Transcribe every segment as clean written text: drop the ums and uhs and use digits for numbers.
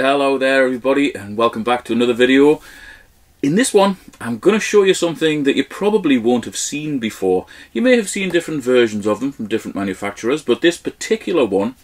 Hello there everybody, and welcome back to another video. In this one I'm going to show you something that you probably won't have seen before. You may have seen different versions of them from different manufacturers, but this particular one,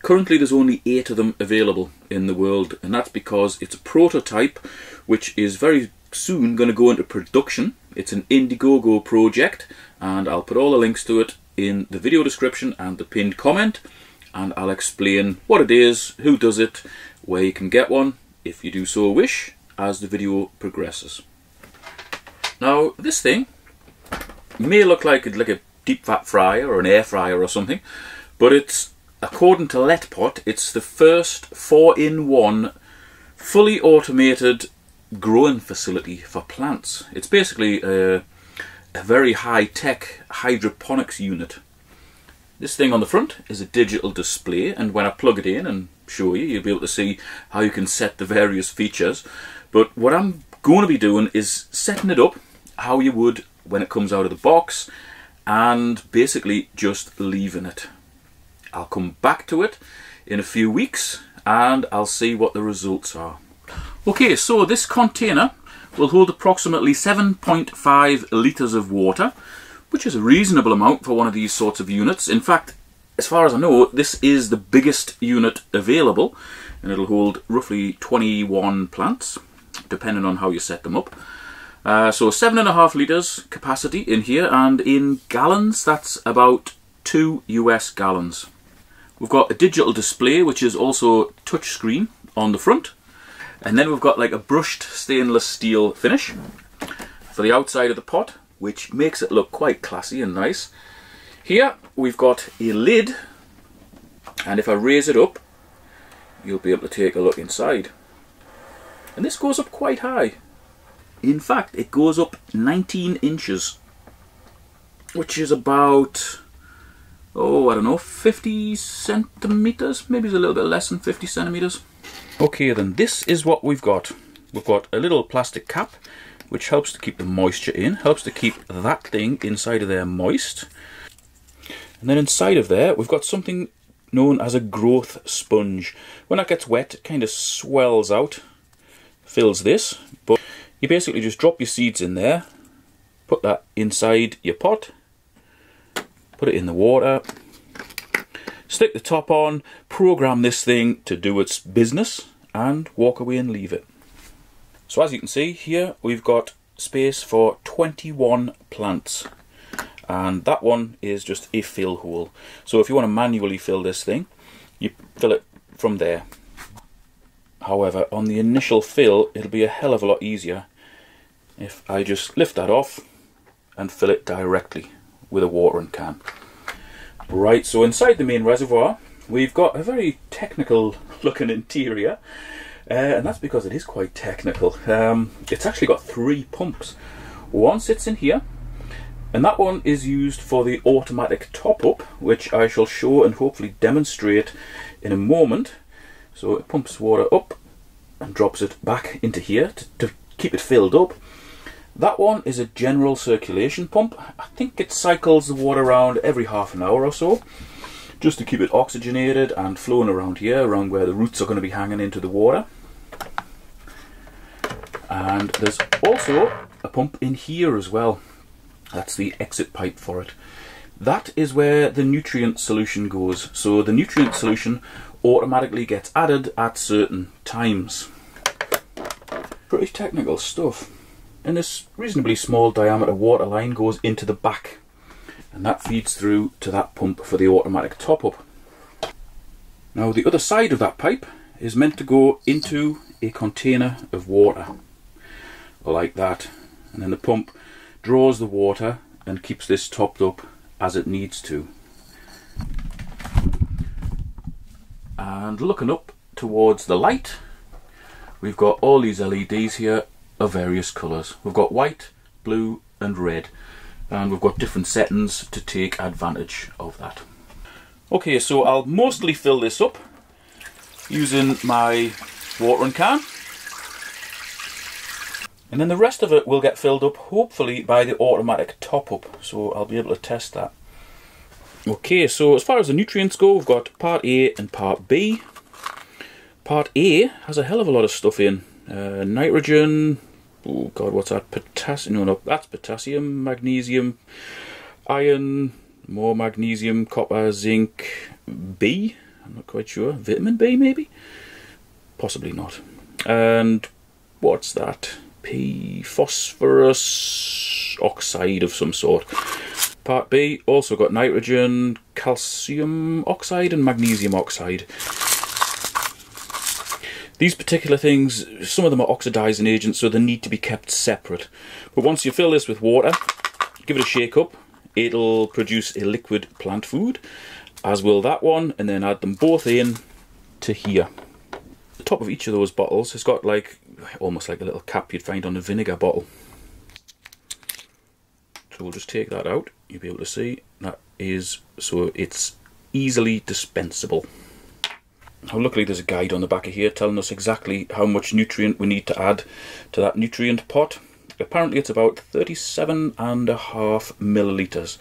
currently there's only 8 of them available in the world, and that's because it's a prototype which is very soon going to go into production. It's an Indiegogo project, and I'll put all the links to it in the video description and the pinned comment, and I'll explain what it is, who does it, where you can get one if you do so wish as the video progresses. Now this thing may look like a deep fat fryer or an air fryer or something, but it's, according to LetPot, it's the first 4-in-1 fully automated growing facility for plants. It's basically a very high-tech hydroponics unit. This thing on the front is a digital display, and when I plug it in and show you, you'll be able to see how you can set the various features. But what I'm going to be doing is setting it up how you would when it comes out of the box, and basically just leaving it. I'll come back to it in a few weeks and I'll see what the results are. Okay, so this container will hold approximately 7.5 litres of water, which is a reasonable amount for one of these sorts of units. In fact, as far as I know, this is the biggest unit available, and it'll hold roughly 21 plants, depending on how you set them up. So 7.5 litres capacity in here, and in gallons, that's about 2 US gallons. We've got a digital display, which is also touchscreen on the front, and then we've got like a brushed stainless steel finish for the outside of the pot, which makes it look quite classy and nice. Here we've got a lid, and if I raise it up, you'll be able to take a look inside. And this goes up quite high. In fact, it goes up 19 inches, which is about, oh, I don't know, 50 centimeters? Maybe it's a little bit less than 50 centimeters. Okay, then this is what we've got. We've got a little plastic cap, which helps to keep the moisture in, helps to keep that thing inside of there moist. And then inside of there, we've got something known as a growth sponge. When that gets wet, it kind of swells out, fills this, but you basically just drop your seeds in there, put that inside your pot, put it in the water, stick the top on, program this thing to do its business, and walk away and leave it. So as you can see here, we've got space for 21 plants, and that one is just a fill hole. So if you want to manually fill this thing, you fill it from there. However, on the initial fill, it'll be a hell of a lot easier if I just lift that off and fill it directly with a watering can. Right, so inside the main reservoir, we've got a very technical looking interior. And that's because it is quite technical. It's actually got 3 pumps. One sits in here, and that one is used for the automatic top-up, which I shall show and hopefully demonstrate in a moment. So it pumps water up and drops it back into here to keep it filled up. That one is a general circulation pump. I think it cycles the water around every half an hour or so, just to keep it oxygenated and flowing around here, around where the roots are going to be hanging into the water. And there's also a pump in here as well. That's the exit pipe for it. That is where the nutrient solution goes. So the nutrient solution automatically gets added at certain times. Pretty technical stuff. And this reasonably small diameter water line goes into the back, and that feeds through to that pump for the automatic top-up. Now the other side of that pipe is meant to go into a container of water, like that, and then the pump draws the water and keeps this topped up as it needs to. And looking up towards the light, we've got all these LEDs here of various colours. We've got white, blue and red, and we've got different settings to take advantage of that. Okay, so I'll mostly fill this up using my watering can, and then the rest of it will get filled up hopefully by the automatic top-up, so I'll be able to test that. Okay, so as far as the nutrients go, we've got part A and part B. Part A has a hell of a lot of stuff in. Nitrogen, oh god, what's that? Potassium, no, that's potassium, magnesium, iron, more magnesium, copper, zinc, B, I'm not quite sure, vitamin B maybe? Possibly not. And what's that? Phosphorus oxide of some sort. Part B also got nitrogen, calcium oxide and magnesium oxide. These particular things, some of them are oxidizing agents, so they need to be kept separate. But once you fill this with water, give it a shake up, it'll produce a liquid plant food, as will that one, and then add them both in to here. The top of each of those bottles has got like, almost like a little cap you'd find on a vinegar bottle. So we'll just take that out, you'll be able to see, that is, so it's easily dispensable. Now luckily there's a guide on the back of here telling us exactly how much nutrient we need to add to that nutrient pot. Apparently it's about 37.5 millilitres.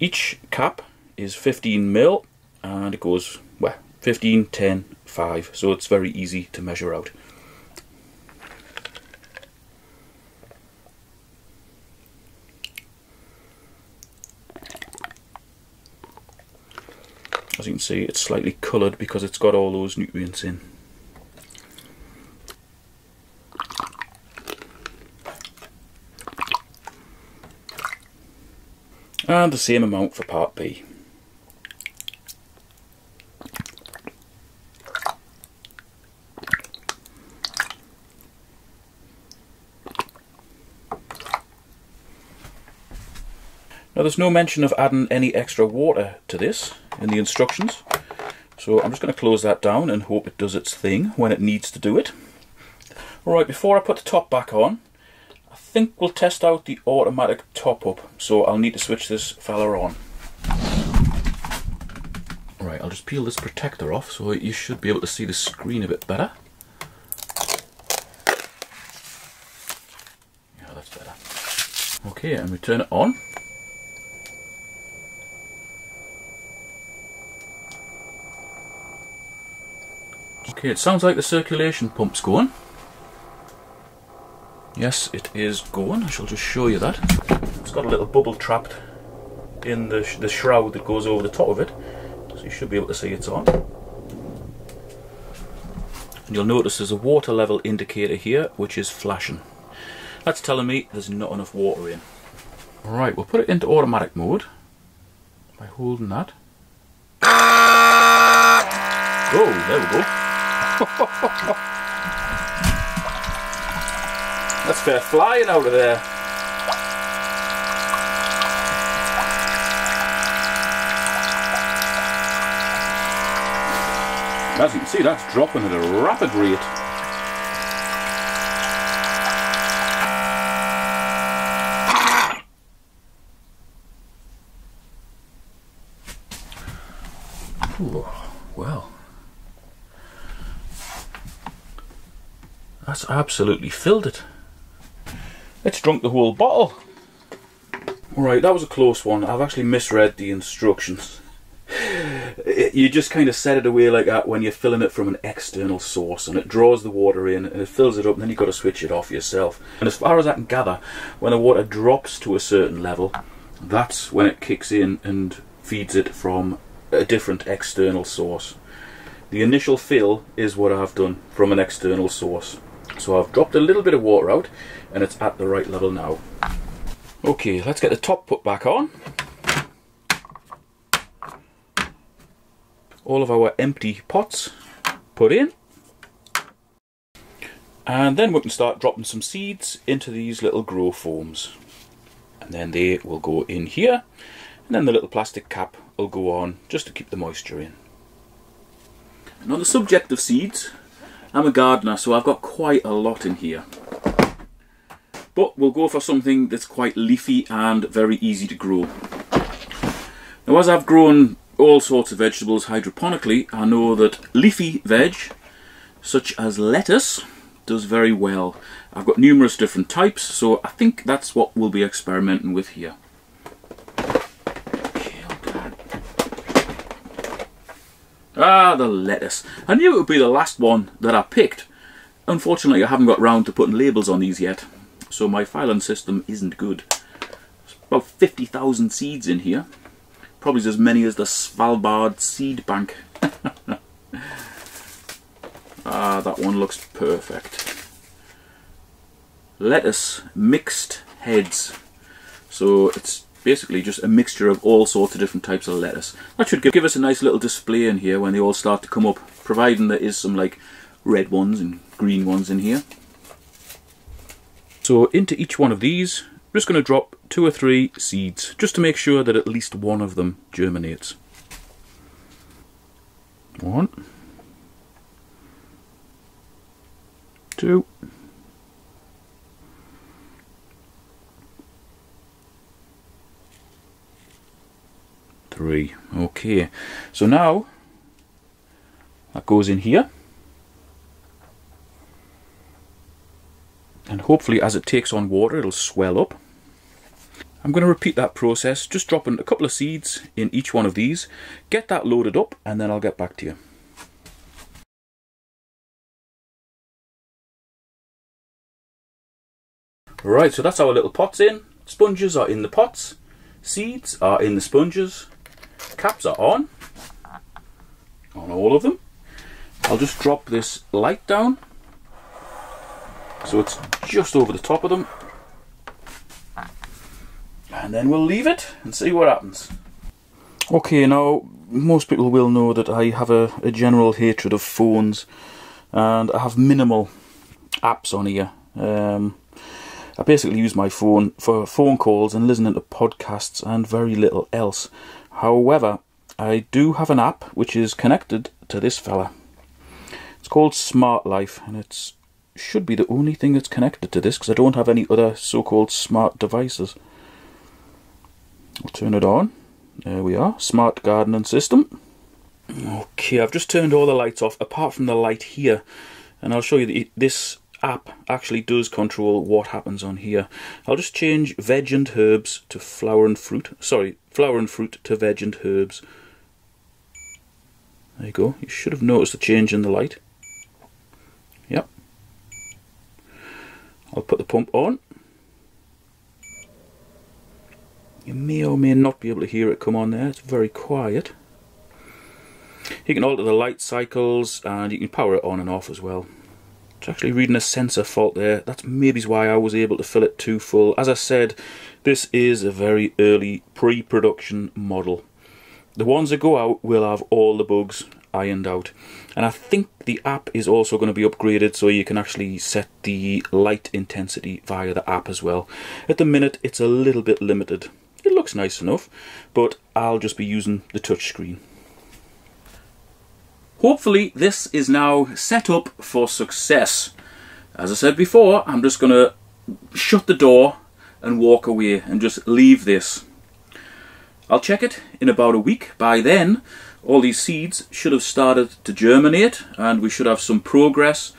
Each cap is 15 mil and it goes, well, 15, 10, 5, so it's very easy to measure out. As you can see, it's slightly coloured because it's got all those nutrients in. And the same amount for part B. Now there's no mention of adding any extra water to this in the instructions, so I'm just going to close that down and hope it does its thing when it needs to do it. Alright, before I put the top back on, I think we'll test out the automatic top up, so I'll need to switch this fella on. Alright, I'll just peel this protector off so you should be able to see the screen a bit better. Yeah, that's better. Okay, and we turn it on. Okay, it sounds like the circulation pump's going. Yes, it is going. I shall just show you that. It's got a little bubble trapped in the shroud that goes over the top of it, so you should be able to see it's on. And you'll notice there's a water level indicator here which is flashing. That's telling me there's not enough water in. Alright, we'll put it into automatic mode by holding that. Oh, there we go. That's fair flying out of there. As you can see, that's dropping at a rapid rate. Ooh, well. That's absolutely filled it. It's drunk the whole bottle. Alright, that was a close one. I've actually misread the instructions. You just kind of set it away like that when you're filling it from an external source, and it draws the water in and it fills it up, and then you've got to switch it off yourself. And as far as I can gather, when the water drops to a certain level, that's when it kicks in and feeds it from a different external source. The initial fill is what I've done from an external source. So I've dropped a little bit of water out and it's at the right level now. Okay, let's get the top put back on. All of our empty pots put in. And then we can start dropping some seeds into these little grow foams. And then they will go in here. And then the little plastic cap will go on just to keep the moisture in. And on the subject of seeds, I'm a gardener, so I've got quite a lot in here. But we'll go for something that's quite leafy and very easy to grow. Now, as I've grown all sorts of vegetables hydroponically, I know that leafy veg, such as lettuce, does very well. I've got numerous different types, so I think that's what we'll be experimenting with here. Ah, the lettuce. I knew it would be the last one that I picked. Unfortunately, I haven't got round to putting labels on these yet, so my filing system isn't good. There's about 50,000 seeds in here. Probably as many as the Svalbard seed bank. Ah, that one looks perfect. Lettuce mixed heads. So it's basically just a mixture of all sorts of different types of lettuce. That should give us a nice little display in here when they all start to come up, providing there is some like red ones and green ones in here. So into each one of these, I'm just going to drop 2 or 3 seeds, just to make sure that at least one of them germinates. 1, 2, 3. Okay, so now that goes in here, and hopefully as it takes on water it'll swell up. I'm going to repeat that process, just dropping a couple of seeds in each one of these, get that loaded up, and then I'll get back to you. Right, so that's our little pots in. Sponges are in the pots, seeds are in the sponges, caps are on all of them. I'll just drop this light down so it's just over the top of them, and then we'll leave it and see what happens. Okay, now most people will know that I have a general hatred of phones, and I have minimal apps on here. I basically use my phone for phone calls and listening to podcasts and very little else. However, I do have an app which is connected to this fella. It's called Smart Life, and it should be the only thing that's connected to this because I don't have any other so-called smart devices. I'll turn it on. There we are, smart gardening system. Okay, I've just turned all the lights off apart from the light here, and I'll show you that this app actually does control what happens on here. I'll just change veg and herbs to flower and fruit. Sorry, flower and fruit to veg and herbs. There you go. You should have noticed the change in the light. Yep. I'll put the pump on. You may or may not be able to hear it come on there. It's very quiet. You can alter the light cycles and you can power it on and off as well. It's actually reading a sensor fault there. That's maybe why I was able to fill it too full. As I said, this is a very early pre-production model. The ones that go out will have all the bugs ironed out. And I think the app is also going to be upgraded so you can actually set the light intensity via the app as well. At the minute it's a little bit limited. It looks nice enough, but I'll just be using the touch screen. Hopefully this is now set up for success. As I said before, I'm just going to shut the door and walk away and just leave this. I'll check it in about a week. By then, all these seeds should have started to germinate and we should have some progress.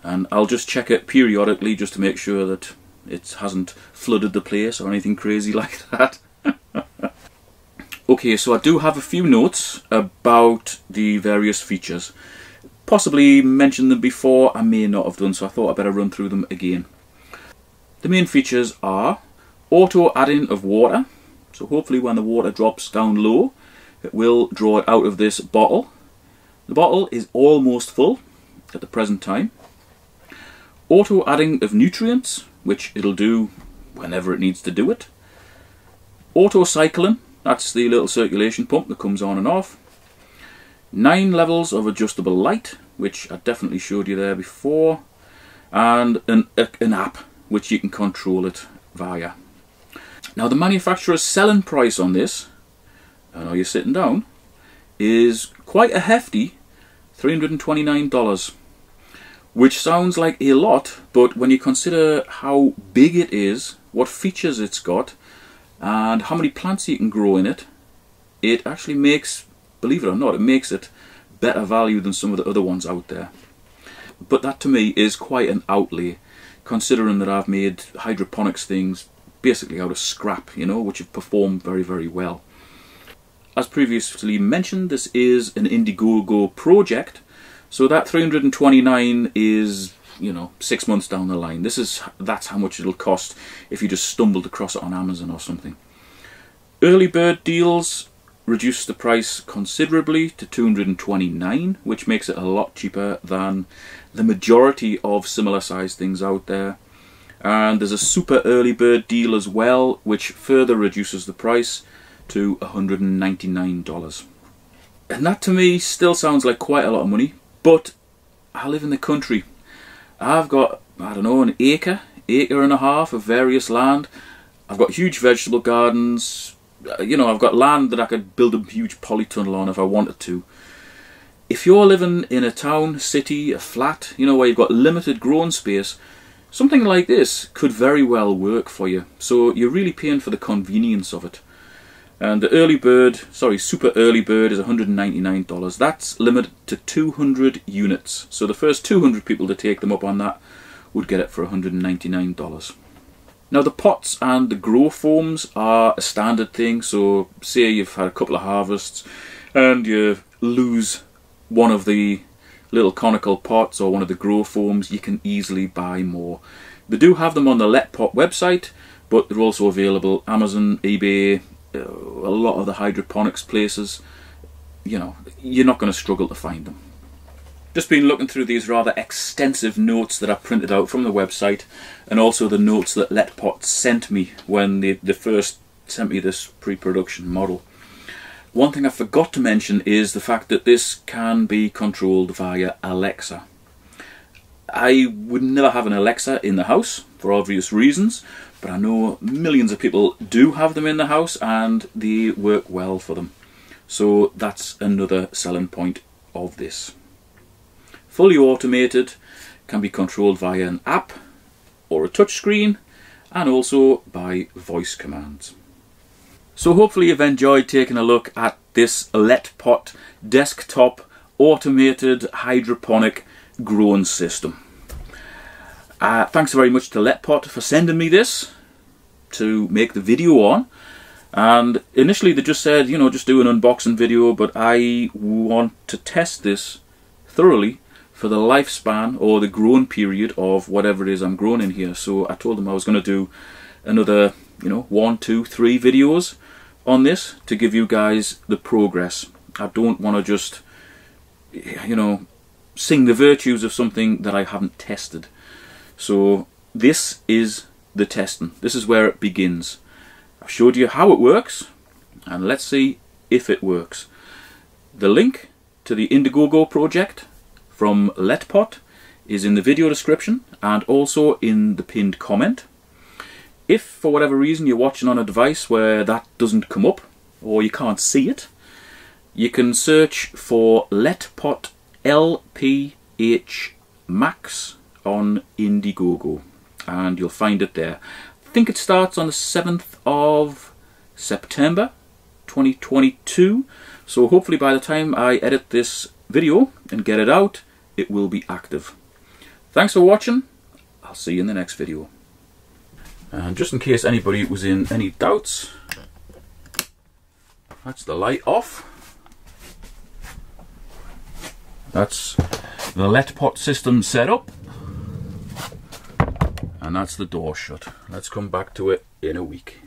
And I'll just check it periodically just to make sure that it hasn't flooded the place or anything crazy like that. Okay, so I do have a few notes about the various features. Possibly mentioned them before, I may not have done, so I thought I'd better run through them again. The main features are auto adding of water. So hopefully when the water drops down low, it will draw it out of this bottle. The bottle is almost full at the present time. Auto adding of nutrients, which it'll do whenever it needs to do it. Auto cycling. That's the little circulation pump that comes on and off. 9 levels of adjustable light, which I definitely showed you there before. And an app, which you can control it via. Now the manufacturer's selling price on this, I know you're sitting down, is quite a hefty $329. Which sounds like a lot, but when you consider how big it is, what features it's got, and how many plants you can grow in it, it actually makes, believe it or not, it makes it better value than some of the other ones out there. But that to me is quite an outlay, considering that I've made hydroponics things basically out of scrap, you know, which have performed very, very well. as previously mentioned, this is an Indiegogo project, so that 329 is, you know, 6 months down the line. That's how much it'll cost if you just stumbled across it on Amazon or something. Early bird deals reduce the price considerably to 229, which makes it a lot cheaper than the majority of similar sized things out there. And there's a super early bird deal as well, which further reduces the price to $199. And that to me still sounds like quite a lot of money, but I live in the country. I've got, I don't know, an acre and a half of various land. I've got huge vegetable gardens. You know, I've got land that I could build a huge polytunnel on if I wanted to. If you're living in a town, city, a flat, you know, where you've got limited growing space, something like this could very well work for you. So you're really paying for the convenience of it. And the super early bird is $199. That's limited to 200 units. So the first 200 people to take them up on that would get it for $199. Now the pots and the grow foams are a standard thing. So say you've had a couple of harvests and you lose one of the little conical pots or one of the grow foams, you can easily buy more. They do have them on the LetPot website, but they're also available Amazon, eBay, a lot of the hydroponics places. You know, you're not going to struggle to find them. Just been looking through these rather extensive notes that I printed out from the website, and also the notes that LetPot sent me when they first sent me this pre-production model. One thing I forgot to mention is the fact that this can be controlled via Alexa. I would never have an Alexa in the house for obvious reasons, but I know millions of people do have them in the house and they work well for them. So that's another selling point of this. Fully automated, can be controlled via an app or a touchscreen, and also by voice commands. So hopefully you've enjoyed taking a look at this LetPot desktop automated hydroponic growing system. Thanks very much to LetPot for sending me this to make the video on. And initially they just said, you know, just do an unboxing video, but I want to test this thoroughly for the lifespan or the growing period of whatever it is I'm growing in here. So I told them I was going to do another, you know, 1, 2, 3 videos on this to give you guys the progress. I don't want to just, you know, sing the virtues of something that I haven't tested. So this is the testing. This is where it begins. I've showed you how it works, and let's see if it works. The link to the Indiegogo project from LetPot is in the video description and also in the pinned comment. If for whatever reason you're watching on a device where that doesn't come up or you can't see it, you can search for LetPot LPH-Max on Indiegogo and you'll find it there. I think it starts on the 7th of September 2022, so hopefully by the time I edit this video and get it out, it will be active. Thanks for watching. I'll see you in the next video. And just in case anybody was in any doubts, that's the light off. That's the LetPot system set up. And that's the door shut. Let's come back to it in a week.